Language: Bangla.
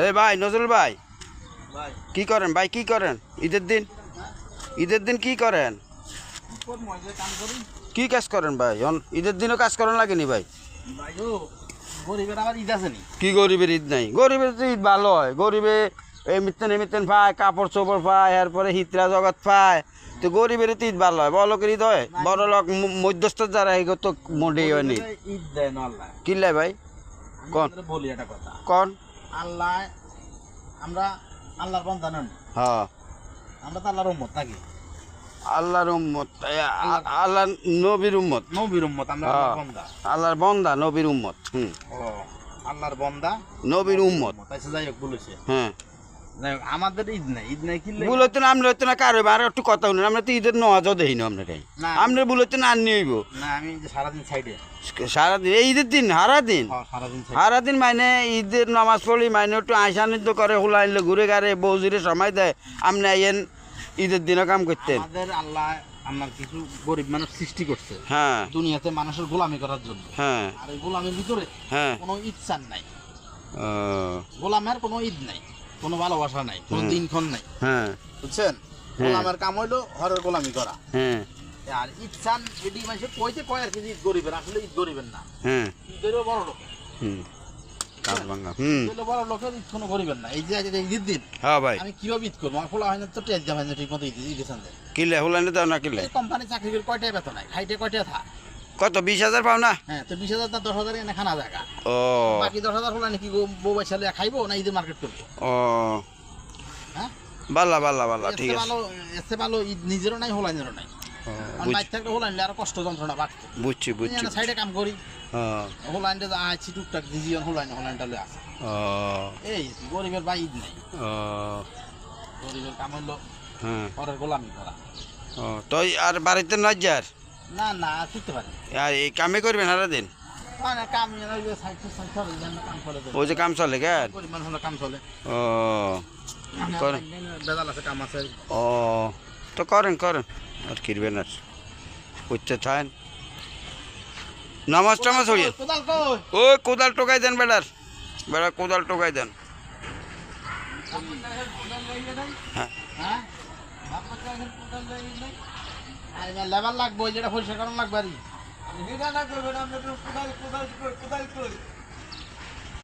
এই ভাই নজরুল ভাই, কি করেন ভাই? কি করেন ঈদের দিন? ঈদের দিন কি করেন? কি কাজ করেন ভাই? ঈদের দিনও কাজ করেন লাগেনি ভাই? কি গরিবের ঈদ নাই? গরিবের তো ঈদ ভালো হয়। গরিবে এই মিত্তেন পায়, কাপড় চোপড় পায়, এরপরে হিতরা জগৎ পায়। তো গরিবের তো ঈদ ভালো হয়। বড় লোকের ঈদ হয়? বড় লোক মধ্যস্থ যারা এগো তো মোটেই হয়নি। কিনলাই ভাই কোন বলি একটা কথা, কোন আল্লাহ আমরা আল্লাহর বান্দা নন। হ্যাঁ, আমরা তো আল্লাহর উম্মত নাকি? আল্লাহর উম্মত, আল্লাহ নবীর উম্মত। নবীর উম্মত, আমরা আল্লাহর বান্দা। আল্লাহর বান্দা নবীর উম্মত। ও আল্লাহর বান্দা নবীর উম্মত। তাইছে, যাই হোক বলেছে। হ্যাঁ, যাই হোক আমাদের ঈদ নাই। ঈদ নাই কি বুলতে না আমরা হইতো না কারো আর একটু কথা শুনুন। আমরা তো ঈদের নওয়াজও দেখি না আপনারাই। আমরা বুলতে না আনি হইব না, আমি সারাদিন সাইডে। সারাদিন এই ঈদের দিন সারাদিন সারাদিন মানে ঈদের নামাজ পড়ি মানে একটু আইসানিত করে হুলা আনলে ঘুরে গাড়ে বৌজিরে সময় দেয়। আপনি আইয়েন ঈদের দিনও কাম করতেন। আমাদের আল্লাহ আমার কিছু গরিব মানুষ সৃষ্টি করছে, হ্যাঁ, দুনিয়াতে মানুষের গোলামি করার জন্য। হ্যাঁ, আর এই গোলামির ভিতরে হ্যাঁ কোনো ইচ্ছা নাই, গোলামের কোনো ঈদ নাই, কোনো ভালোবাসা নাই, কোনো দিনক্ষণ নাই। হ্যাঁ, বুঝছেন? গোলামের কাম হইলো হরের গোলামি করা। হ্যাঁ, আর ইচ্ছান এটি মানুষের কইতে কয় আর কি ঈদ গরিবের, আসলে ঈদ গরিবের না। হ্যাঁ, ঈদেরও বড় লোক। বড় লোকের ঈদ কোনো গরিবের না। এই যে ঈদের দিন, হ্যাঁ ভাই, আমি কিভাবে ঈদ করবো? আমার খোলা হয় না তো, টেস্ট যাবে না ঠিক মতো ঈদ সাথে। কিলে হুলাইনে দাও না কিলে? কোম্পানি চাকরি করে কয়টায় বেতন নাই, খাইতে কয়টা থা কত 20,000 পাও না? হ্যাঁ, তো 20,000 না 10,000 এনে খানা জায়গা। ও বাকি 10,000 হলো নাকি বউ বাচ্চালে খাইবো না ঈদের মার্কেট করবো? ও হ্যাঁ, বাল্লা বাল্লা বাল্লা, ঠিক আছে। এসে ভালো ঈদ নিজেরও নাই, হোলাইনেরও নাই। বাইর থাকলে হোলাইনলে আরো কষ্ট যন্ত্রণা বাড়তো। বুঝছি বুঝছি। সাইডে কাম করি, হ্যাঁ, হোলাইনটা আছি টুকটাক ডিজিয়ন হোলাইনটা আছে। এই গরিবের বা ঈদ নাই। গরিবের কাম হইলো পরের গোলামি করা। তো আর বাড়িতে নয় যার? না না, শিখতে পারি। আর এই কামে করবেন সারাদিন? মানে কাম ওই যে কাম চলে কেন? পরিমাণ হলো কাম চলে। ও করেন, বেজাল আছে, কাম আছে। ও তো করেন করেন, আর কিরবেন আর করতে থাকেন। নামাজ টামাজ হইয়ে ও কোদাল টোকাই দেন বেড়ার, বেড়া কোদাল টোকাই দেন। হ্যাঁ, লেবার লাগবে, যেটা পরিষ্কার করানো লাগবে। না করবেন, আমরা কোদাল